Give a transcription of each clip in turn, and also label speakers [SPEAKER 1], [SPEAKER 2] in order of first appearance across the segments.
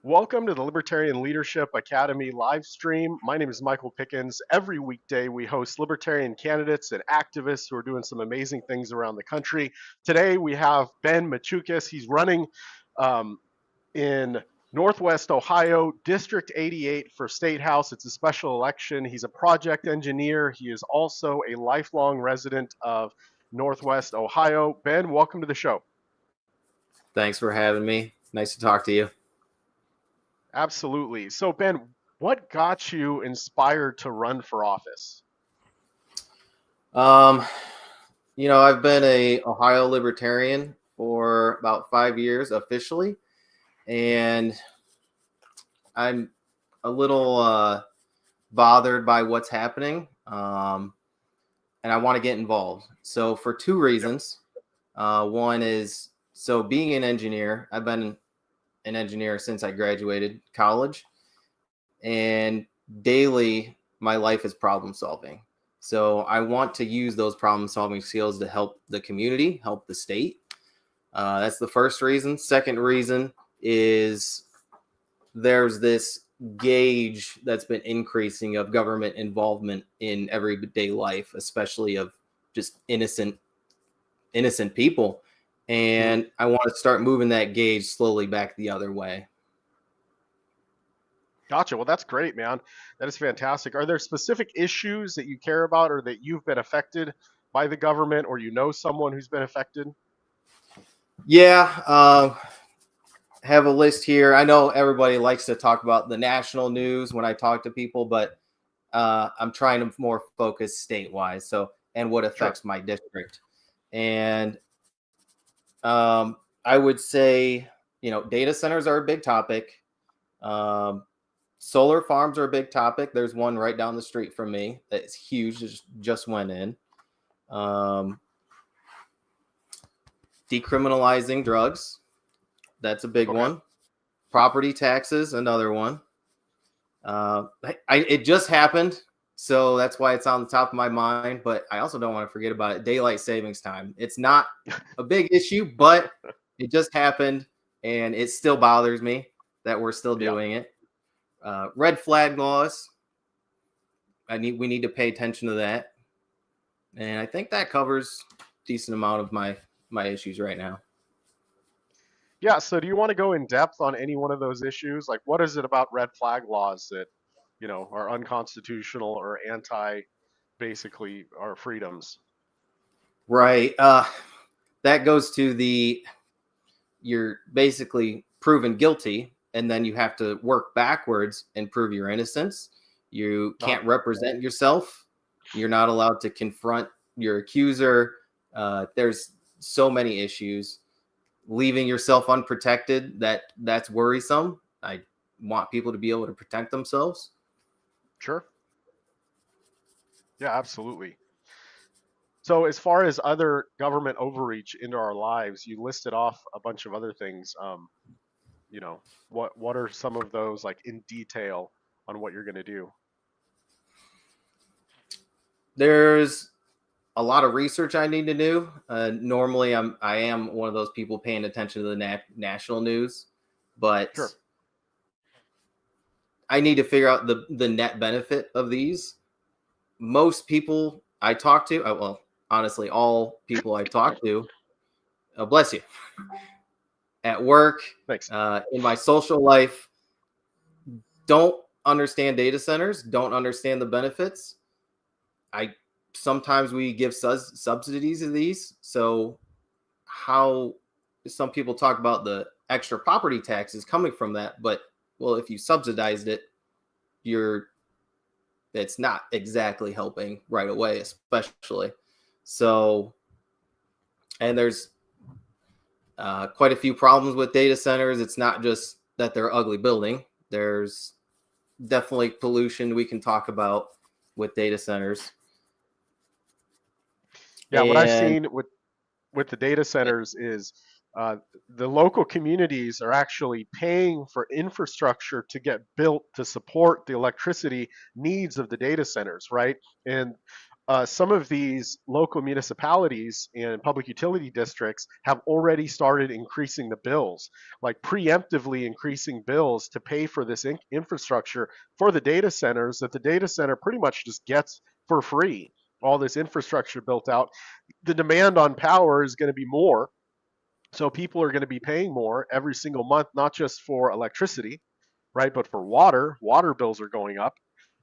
[SPEAKER 1] Welcome to the Libertarian Leadership Academy live stream. My name is Michael Pickens. Every weekday, we host libertarian candidates and activists who are doing some amazing things around the country. Today, we have Ben Machouskes. He's running in Northwest Ohio, District 88 for State House. It's a special election. He's a project engineer. He is also a lifelong resident of Northwest Ohio. Ben, welcome to the show.
[SPEAKER 2] Thanks for having me. Nice to talk to you.
[SPEAKER 1] Absolutely. So, Ben, what got you inspired to run for office?
[SPEAKER 2] Um, I've been a Ohio libertarian for about 5 years officially, and I'm a little bothered by what's happening, and I want to get involved. So, for two reasons. One is being an engineer. I've been an engineer since I graduated college, and daily my life is problem solving. So I want to use those problem solving skills to help the community, help the state. That's the first reason. Second reason is there's this gauge that's been increasing of government involvement in everyday life, especially of just innocent people. And I want to start moving that gauge slowly back the other way.
[SPEAKER 1] Gotcha. Well, that's great, man. That is fantastic. Are there specific issues that you care about or that you've been affected by the government or you know someone who's been affected?
[SPEAKER 2] Yeah, have a list here. I know everybody likes to talk about the national news when I talk to people, but I'm trying to more focus statewide. And what affects my district. And I would say, data centers are a big topic. Solar farms are a big topic. There's one right down the street from me that's huge. Just went in. Decriminalizing drugs. That's a big one. Property taxes, another one. It just happened, so that's why it's on the top of my mind. But I also don't want to forget about it. Daylight savings time. It's not a big issue, but it just happened, and it still bothers me that we're still doing it. Red flag laws. We need to pay attention to that, and I think that covers a decent amount of my issues right now.
[SPEAKER 1] Yeah. So, do you want to go in depth on any one of those issues? Like, what is it about red flag laws that are unconstitutional or anti, basically, our freedoms?
[SPEAKER 2] Right. That goes to you're basically proven guilty, and then you have to work backwards and prove your innocence. You can't represent yourself. You're not allowed to confront your accuser. There's so many issues. Leaving yourself unprotected, that's worrisome. I want people to be able to protect themselves.
[SPEAKER 1] Sure. Yeah, absolutely. So, as far as other government overreach into our lives, you listed off a bunch of other things. What are some of those, like, in detail on what you're going to do?
[SPEAKER 2] There's a lot of research I need to do. Normally, I am one of those people paying attention to the national news, but I need to figure out the net benefit of these. Most people I talk to, well, honestly, all people I talk to, bless you, at work,
[SPEAKER 1] Thanks.
[SPEAKER 2] In my social life, don't understand data centers, don't understand the benefits. Sometimes we give subsidies to these. So how some people talk about the extra property taxes coming from that, but well, if you subsidized it, it's not exactly helping right away, especially. So, and there's quite a few problems with data centers. It's not just that they're ugly building. There's definitely pollution we can talk about with data centers.
[SPEAKER 1] Yeah, what I've seen with the data centers is the local communities are actually paying for infrastructure to get built to support the electricity needs of the data centers, right? And some of these local municipalities and public utility districts have already started increasing the bills, like preemptively increasing bills to pay for this infrastructure for the data centers that the data center pretty much just gets for free. All this infrastructure built out. The demand on power is going to be more. So people are going to be paying more every single month, not just for electricity, right? But for water, water bills are going up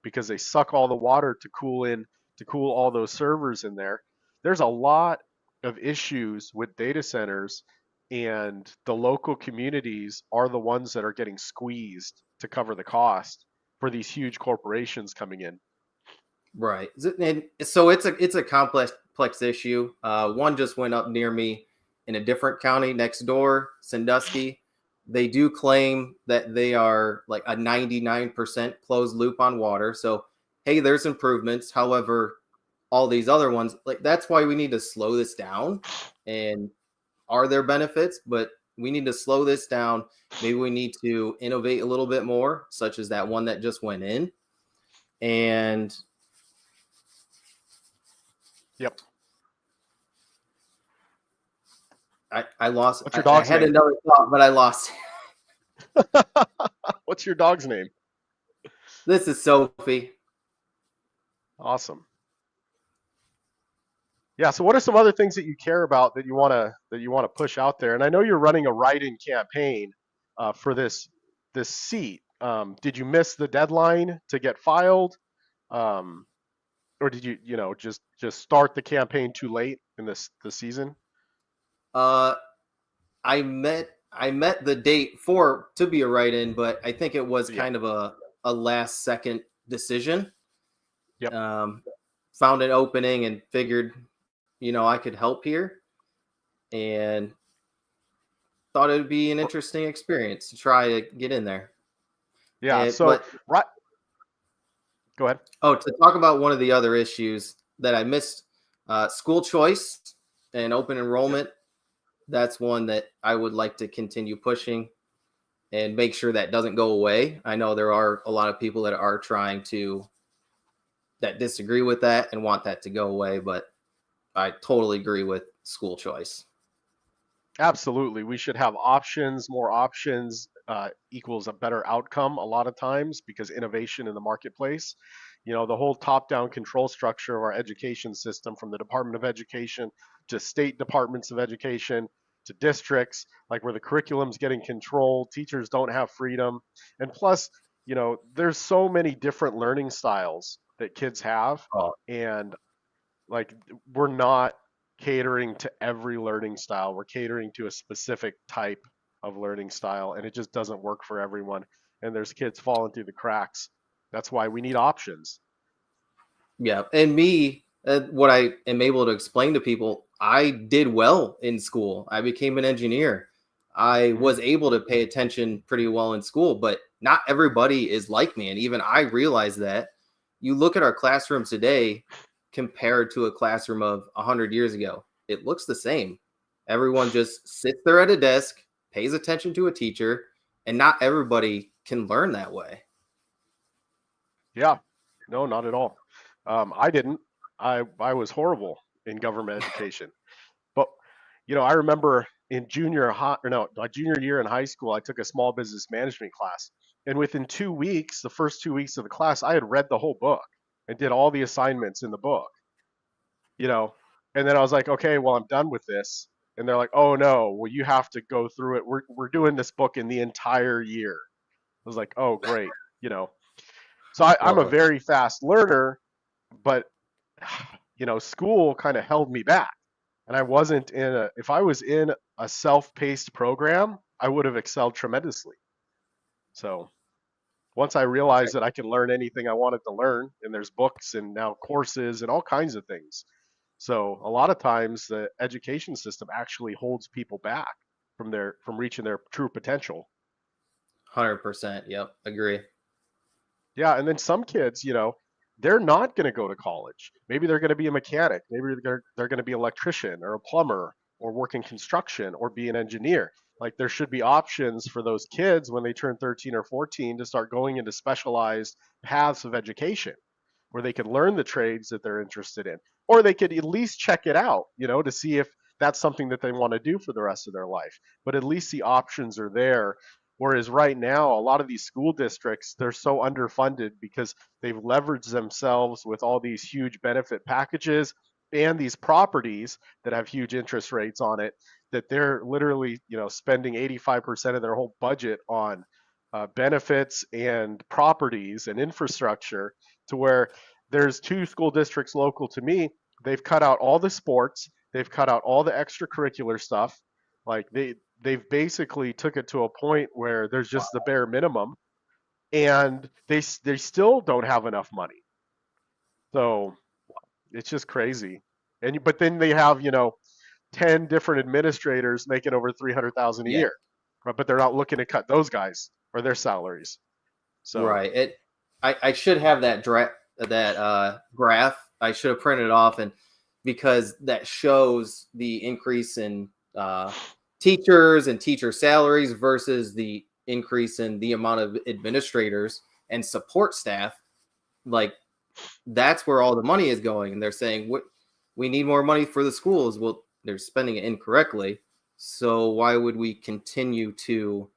[SPEAKER 1] because they suck all the water to cool all those servers in there. There's a lot of issues with data centers, and the local communities are the ones that are getting squeezed to cover the cost for these huge corporations coming in.
[SPEAKER 2] Right. And so it's a complex issue. One just went up near me in a different county next door, Sandusky. They do claim that they are like a 99% closed loop on water. So, hey, there's improvements. However, all these other ones, like that's why we need to slow this down. And are there benefits? But we need to slow this down. Maybe we need to innovate a little bit more, such as that one that just went in. And
[SPEAKER 1] Yep.
[SPEAKER 2] I lost.
[SPEAKER 1] What's your
[SPEAKER 2] I
[SPEAKER 1] dog's
[SPEAKER 2] had
[SPEAKER 1] name?
[SPEAKER 2] another thought, but I lost.
[SPEAKER 1] What's your dog's name?
[SPEAKER 2] This is Sophie.
[SPEAKER 1] Awesome. Yeah. So, what are some other things that you care about that you want to push out there? And I know you're running a write-in campaign for this seat. Did you miss the deadline to get filed, um, or did you just start the campaign too late in the season?
[SPEAKER 2] Uh, I met the date for to be a write-in, but I think it was
[SPEAKER 1] Yeah.
[SPEAKER 2] kind of a last second decision.
[SPEAKER 1] Yep.
[SPEAKER 2] Um, Found an opening and figured, I could help here, and thought it would be an interesting experience to try to get in there.
[SPEAKER 1] Yeah.
[SPEAKER 2] And
[SPEAKER 1] So,
[SPEAKER 2] but
[SPEAKER 1] right. Go ahead.
[SPEAKER 2] Oh, to talk about one of the other issues that I missed, school choice and open
[SPEAKER 1] Yep.
[SPEAKER 2] enrollment. That's one that I would like to continue pushing and make sure that doesn't go away. I know there are a lot of people that are trying to that disagree with that and want that to go away, but I totally agree with school choice.
[SPEAKER 1] Absolutely. We should have options. More options equals a better outcome a lot of times because innovation in the marketplace. The whole top down control structure of our education system, from the Department of Education to state departments of education to districts, like where the curriculum's getting controlled, teachers don't have freedom. And plus, there's so many different learning styles that kids have.
[SPEAKER 2] Oh,
[SPEAKER 1] And like we're not catering to every learning style. We're catering to a specific type of learning style, and it just doesn't work for everyone. And there's kids falling through the cracks. That's why we need options.
[SPEAKER 2] yeah. And me, what I am able to explain to people, I did well in school. I became an engineer. I
[SPEAKER 1] Hmm.
[SPEAKER 2] was able to pay attention pretty well in school, but not everybody is like me. And even I realize that. You look at our classrooms today compared to a classroom of 100 years ago, it looks the same. Everyone just sits there at a desk, pays attention to a teacher, and not everybody can learn that way.
[SPEAKER 1] Yeah, no, not at all. I didn't. I was horrible in government education. But I remember in junior high, or no, my junior year in high school, I took a small business management class, and within 2 weeks, the first 2 weeks of the class, I had read the whole book and did all the assignments in the book. you know, and then I was like, okay, well, I'm done with this. And they're like, oh no, well, you have to go through it. We're doing this book in the entire year. I was like, oh great, you know. So I'm a
[SPEAKER 2] Well,
[SPEAKER 1] very fast learner, but school kind of held me back. And I wasn't in a, if I was in a self-paced program, I would have excelled tremendously. So once I realized that I can learn anything I wanted to learn, and there's books and now courses and all kinds of things. So a lot of times the education system actually holds people back from reaching their true potential.
[SPEAKER 2] 100%. Yep. Agree.
[SPEAKER 1] Yeah, and then some kids, they're not going to go to college. Maybe they're going to be a mechanic. Maybe they're going to be an electrician or a plumber or work in construction or be an engineer. Like there should be options for those kids when they turn 13 or 14 to start going into specialized paths of education. where they can learn the trades that they're interested in, or they could at least check it out, to see if that's something that they want to do for the rest of their life. But at least the options are there. Whereas right now, a lot of these school districts, they're so underfunded because they've leveraged themselves with all these huge benefit packages and these properties that have huge interest rates on it, that they're literally, spending 85% of their whole budget on benefits and properties and infrastructure, to where there's two school districts local to me. They've cut out all the sports, they've cut out all the extracurricular stuff. Like they've basically took it to a point where there's just the bare minimum, and they still don't have enough money. So it's just crazy. And but then they have 10 different administrators making over 300,000 a
[SPEAKER 2] Yeah.
[SPEAKER 1] year, but they're not looking to cut those guys or their salaries. So
[SPEAKER 2] Right. I should have graph. I should have printed it off, and because that shows the increase in teachers and teacher salaries versus the increase in the amount of administrators and support staff. Like, that's where all the money is going, and they're saying, what, we need more money for the schools. Well, they're spending it incorrectly, so why would we continue to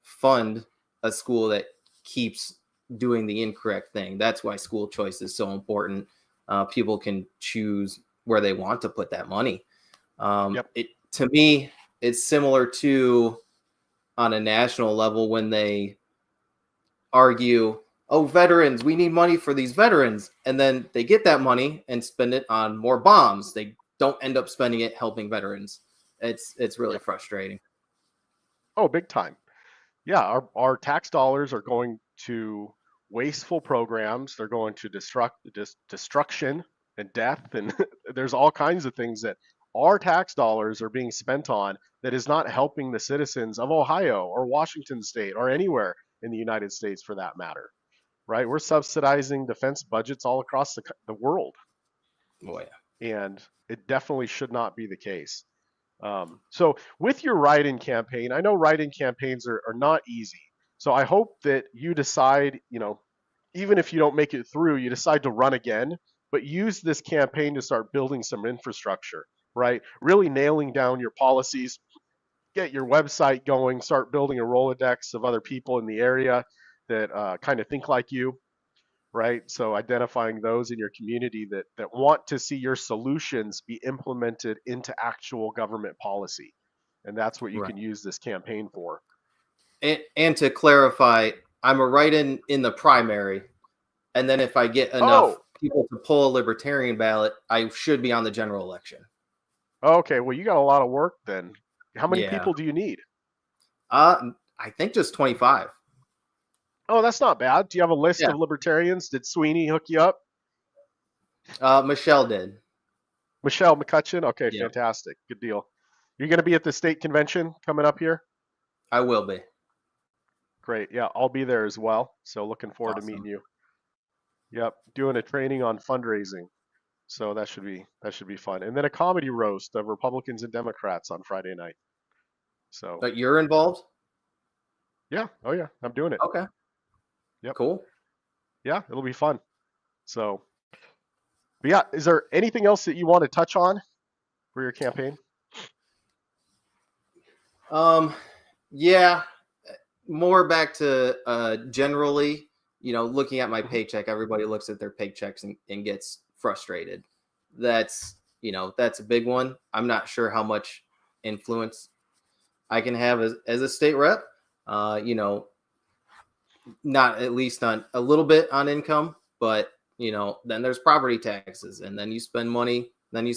[SPEAKER 2] fund a school that keeps doing the incorrect thing? That's why school choice is so important. People can choose where they want to put that money.
[SPEAKER 1] yep.
[SPEAKER 2] It, to me, it's similar to, on a national level, when they argue, oh, veterans, we need money for these veterans, and then they get that money and spend it on more bombs. They don't end up spending it helping veterans. It's really
[SPEAKER 1] Yep.
[SPEAKER 2] frustrating.
[SPEAKER 1] Oh, big time. Yeah, our tax dollars are going to wasteful programs. They're going to destruction and death, and there's all kinds of things that our tax dollars are being spent on that is not helping the citizens of Ohio or Washington State or anywhere in the United States for that matter. Right? We're subsidizing defense budgets all across the world,
[SPEAKER 2] Oh yeah.
[SPEAKER 1] and it definitely should not be the case. So with your write-in campaign, I know write-in campaigns are not easy. So I hope that you decide, even if you don't make it through, you decide to run again, but use this campaign to start building some infrastructure, right? Really nailing down your policies, get your website going, start building a Rolodex of other people in the area that kind of think like you, right? So identifying those in your community that want to see your solutions be implemented into actual government policy. And that's what you
[SPEAKER 2] Right.
[SPEAKER 1] can use this campaign for.
[SPEAKER 2] And to clarify, I'm a write-in the primary, and then if I get enough
[SPEAKER 1] Oh,
[SPEAKER 2] people to pull a libertarian ballot, I should be on the general election.
[SPEAKER 1] okay. Well, you got a lot of work then. How many
[SPEAKER 2] Yeah.
[SPEAKER 1] people do you need?
[SPEAKER 2] I think just 25.
[SPEAKER 1] Oh, that's not bad. Do you have a list
[SPEAKER 2] Yeah.
[SPEAKER 1] of libertarians? Did Sweeney hook you up?
[SPEAKER 2] Michelle did.
[SPEAKER 1] Michelle McCutcheon? Okay,
[SPEAKER 2] Yeah,
[SPEAKER 1] fantastic. Good deal. You're going to be at the state convention coming up here?
[SPEAKER 2] I will be.
[SPEAKER 1] Great. Yeah, I'll be there as well. So looking forward to meeting
[SPEAKER 2] Awesome.
[SPEAKER 1] you. Yep, doing a training on fundraising. So that should be fun. And then a comedy roast of Republicans and Democrats on Friday night. So
[SPEAKER 2] But you're involved?
[SPEAKER 1] yeah, oh yeah, I'm doing it.
[SPEAKER 2] Okay,
[SPEAKER 1] Yep,
[SPEAKER 2] cool.
[SPEAKER 1] yeah, it'll be fun. So, but yeah, is there anything else that you want to touch on for your campaign?
[SPEAKER 2] Yeah, more back to generally, looking at my paycheck. Everybody looks at their paychecks and gets frustrated. That's a big one. I'm not sure how much influence I can have as a state rep. Not at least on a little bit on income, but then there's property taxes, and then you spend money, then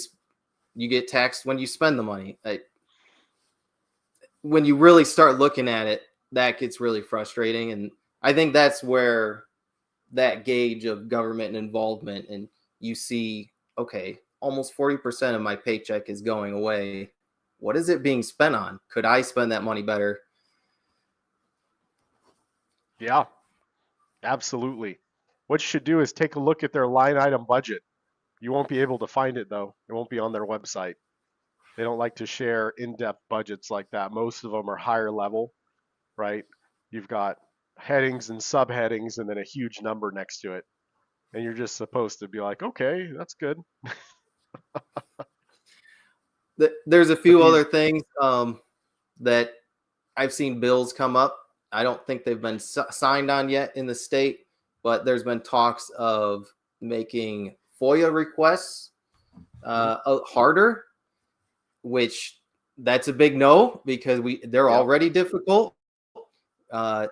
[SPEAKER 2] you get taxed when you spend the money. When you really start looking at it, that gets really frustrating, and I think that's where that gauge of government involvement, and you see, okay, almost 40% of my paycheck is going away. What is it being spent on? Could I spend that money better?
[SPEAKER 1] Yeah, absolutely. What you should do is take a look at their line item budget. You won't be able to find it though. It won't be on their website. They don't like to share in-depth budgets like that. Most of them are higher level, right? You've got headings and subheadings and then a huge number next to it. and you're just supposed to be like, okay, that's good.
[SPEAKER 2] There's a
[SPEAKER 1] But
[SPEAKER 2] few other
[SPEAKER 1] these,
[SPEAKER 2] things that I've seen bills come up. I don't think they've been signed on yet in the state, but there's been talks of making FOIA requests
[SPEAKER 1] mhm,
[SPEAKER 2] harder, which that's a big no because they're
[SPEAKER 1] yep,
[SPEAKER 2] already difficult. Uh,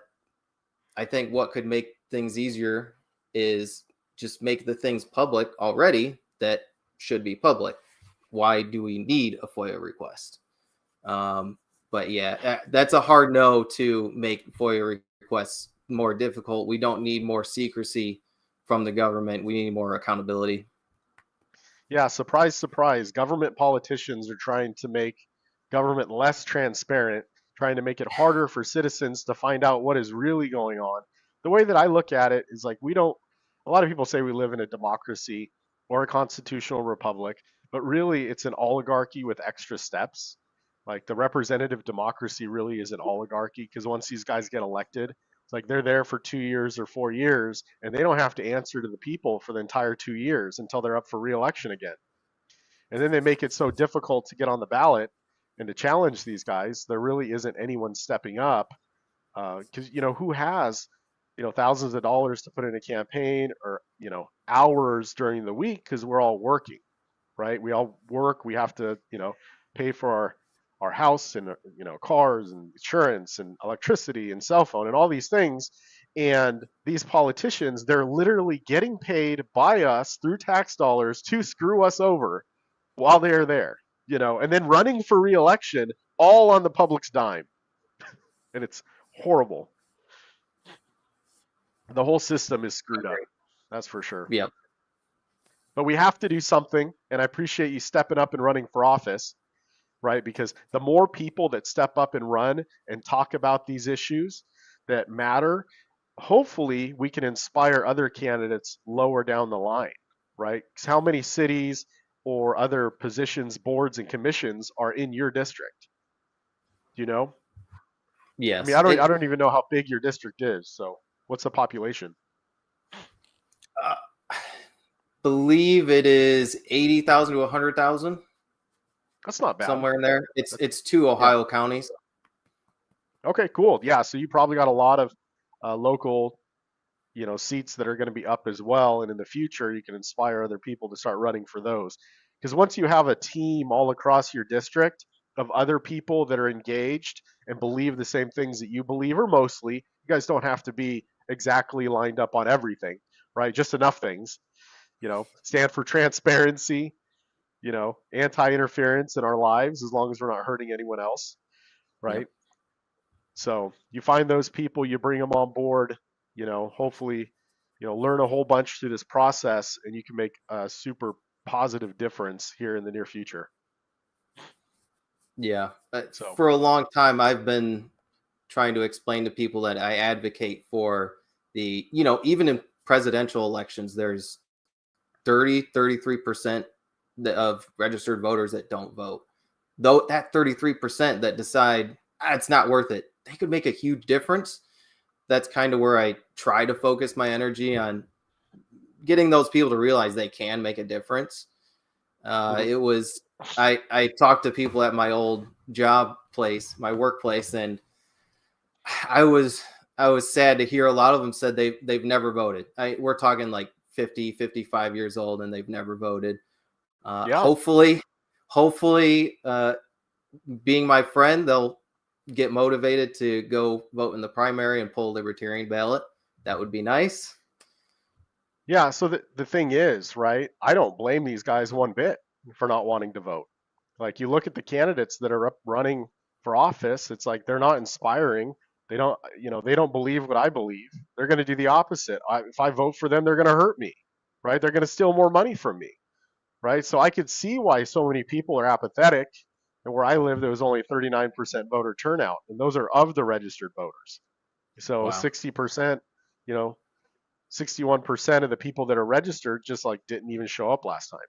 [SPEAKER 2] I think what could make things easier is just make the things public already that should be public. Why do we need a FOIA request? Um, but yeah, that's a hard no to make FOIA requests more difficult. We don't need more secrecy from the government. We need more accountability.
[SPEAKER 1] yeah. Surprise, surprise. Government politicians are trying to make government less transparent, trying to make it harder for citizens to find out what is really going on. The way that I look at it is like we don't. A lot of people say we live in a democracy or a constitutional republic, but really it's an oligarchy with extra steps. Like the representative democracy really is an oligarchy because once these guys get elected, it's like they're there for 2 years or 4 years, and they don't have to answer to the people for the entire 2 years until they're up for reelection again. And then they make it so difficult to get on the ballot and to challenge these guys. There really isn't anyone stepping up because who has thousands of dollars to put in a campaign or hours during the week because we're all working, right? We all work. We have to, pay for our house and cars and insurance and electricity and cell phone and all these things. And these politicians, they're literally getting paid by us through tax dollars to screw us over while they're there, and then running for reelection all on the public's dime. And it's horrible. The whole system is screwed up. That's for sure.
[SPEAKER 2] Yep.
[SPEAKER 1] But we have to do something. And I appreciate you stepping up and running for office, right? Because the more people that step up and run and talk about these issues that matter, hopefully we can inspire other candidates lower down the line, right? Because how many cities or other positions, boards, and commissions are in your district? Do you know? I mean,
[SPEAKER 2] Yes.
[SPEAKER 1] I don't even know how big your district is. So, what's the population?
[SPEAKER 2] Uh, believe it is 80,000 to 100,000,
[SPEAKER 1] That's not bad.
[SPEAKER 2] somewhere in there. It's
[SPEAKER 1] That's,
[SPEAKER 2] it's two
[SPEAKER 1] yeah.
[SPEAKER 2] Ohio counties.
[SPEAKER 1] Okay, cool. Yeah, so you probably got a lot of local, seats that are going to be up as well, and in the future you can inspire other people to start running for those. Because once you have a team all across your district of other people that are engaged and believe the same things that you believe, or mostly, you guys don't have to be exactly lined up on everything, right? Just enough things, stand for transparency, anti-interference in our lives as long as we're not hurting anyone else,
[SPEAKER 2] Yep.
[SPEAKER 1] right? So you find those people, you bring them on board, hopefully, learn a whole bunch through this process, and you can make a super positive difference here in the near future.
[SPEAKER 2] Yeah.
[SPEAKER 1] So,
[SPEAKER 2] For a long time, I've been trying to explain to people that I advocate for even in presidential elections, there's 33% of registered voters that don't vote. Though that 33% that decide it's not worth it, they could make a huge difference. That's kind of where I try to focus my energy on getting those people to realize they can make a difference.
[SPEAKER 1] mhm.
[SPEAKER 2] It was I talked to people at my old job place, my workplace, and I was I was sad to hear a lot of them said they've never voted. We're talking like 50, 55 years old, and they've never voted. Uh,
[SPEAKER 1] Yeah,
[SPEAKER 2] hopefully, hopefully, being my friend, they'll get motivated to go vote in the primary and pull a libertarian ballot. That would be nice.
[SPEAKER 1] yeah. So the thing is, right? I don't blame these guys one bit for not wanting to vote. Like you look at the candidates that are up running for office, it's like they're not inspiring. They don't believe what I believe. They're going to do the opposite. If I vote for them, they're going to hurt me, right? They're going to steal more money from me, right? So I could see why so many people are apathetic. And where I live, there was only 39% voter turnout, and those are of the registered voters. So
[SPEAKER 2] Wow.
[SPEAKER 1] 60%, you know, 61% of the people that are registered just like didn't even show up last time.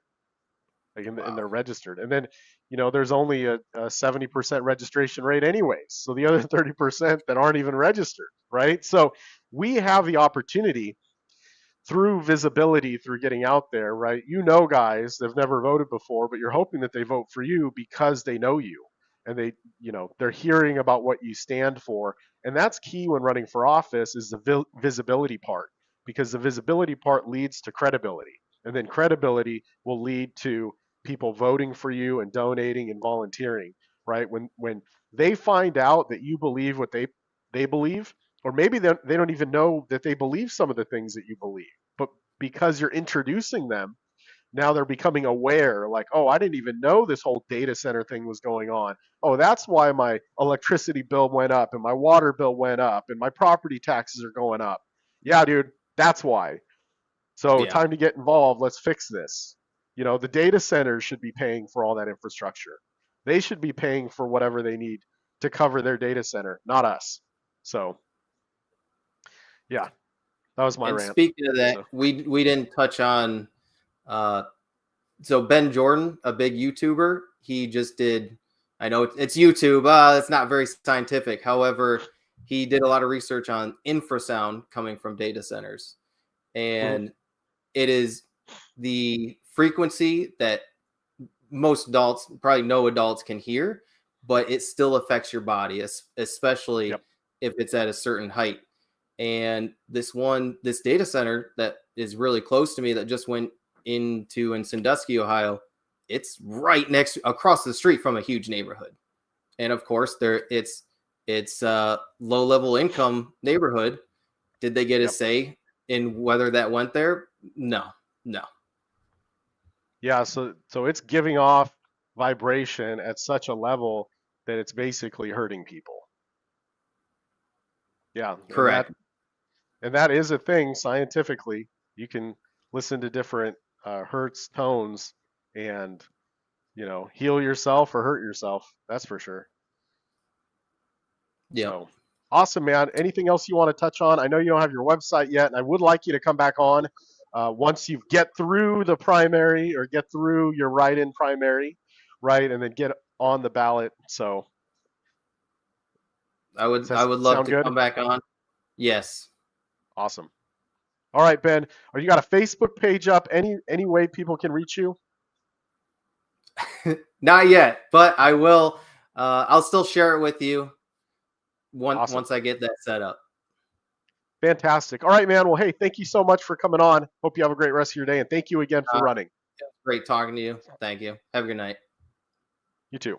[SPEAKER 1] Like and
[SPEAKER 2] Wow.
[SPEAKER 1] they're registered. And then, there's only a 70% registration rate anyways. So the other 30% that aren't even registered, right? So we have the opportunity through visibility, through getting out there, right? You know, guys, they've never voted before, but you're hoping that they vote for you because they know you and they're hearing about what you stand for. And that's key when running for office is the visibility part, because the visibility part leads to credibility. And then credibility will lead to people voting for you and donating and volunteering, right? When they find out that you believe what they believe, or maybe they don't even know that they believe some of the things that you believe, but because you're introducing them, now they're becoming aware, like, oh, I didn't even know this whole data center thing was going on. Oh, that's why my electricity bill went up and my water bill went up and my property taxes are going up. Yeah, dude, that's why. So
[SPEAKER 2] Yeah.
[SPEAKER 1] time to get involved. Let's fix this. The data centers should be paying for all that infrastructure. They should be paying for whatever they need to cover their data center, not us. So yeah, that was my
[SPEAKER 2] And
[SPEAKER 1] rant.
[SPEAKER 2] speaking of that,
[SPEAKER 1] So
[SPEAKER 2] we didn't touch on uh, so Ben Jordan, a big YouTuber, he just did. I know it's YouTube. It's not very scientific. However, he did a lot of research on infrasound coming from data centers,
[SPEAKER 1] mhm,
[SPEAKER 2] and it is the frequency that most adults, probably no adults, can hear, but it still affects your body, especially
[SPEAKER 1] yep,
[SPEAKER 2] if it's at a certain height. And this data center that is really close to me that just went into in Sandusky, Ohio, it's right across the street from a huge neighborhood. And of course, it's a low level income neighborhood. Did they get a
[SPEAKER 1] yep.
[SPEAKER 2] say in whether that went there? No, no.
[SPEAKER 1] Yeah, so it's giving off vibration at such a level that it's basically hurting people. Yeah, and that
[SPEAKER 2] Correct.
[SPEAKER 1] and that is a thing scientifically. You can listen to different hertz tones and heal yourself or hurt yourself. That's for sure.
[SPEAKER 2] Yep.
[SPEAKER 1] So awesome, man. Anything else you want to touch on? I know you don't have your website yet, and I would like you to come back on once you get through the primary or get through your write-in primary, right, and then get on the ballot. So does
[SPEAKER 2] I
[SPEAKER 1] that
[SPEAKER 2] would love
[SPEAKER 1] sound
[SPEAKER 2] to
[SPEAKER 1] good?
[SPEAKER 2] come back on. Yes.
[SPEAKER 1] Awesome. All right, Ben. Are you got a Facebook page up? Any way people can reach you?
[SPEAKER 2] Not yet, but I will. I'll still share it with you
[SPEAKER 1] Awesome.
[SPEAKER 2] once I get that set up.
[SPEAKER 1] Fantastic. All right, man. Well, hey, thank you so much for coming on. Hope you have a great rest of your day, and thank you again for
[SPEAKER 2] Uh,
[SPEAKER 1] running.
[SPEAKER 2] Great talking to you. Thank you. Have a good night.
[SPEAKER 1] You too.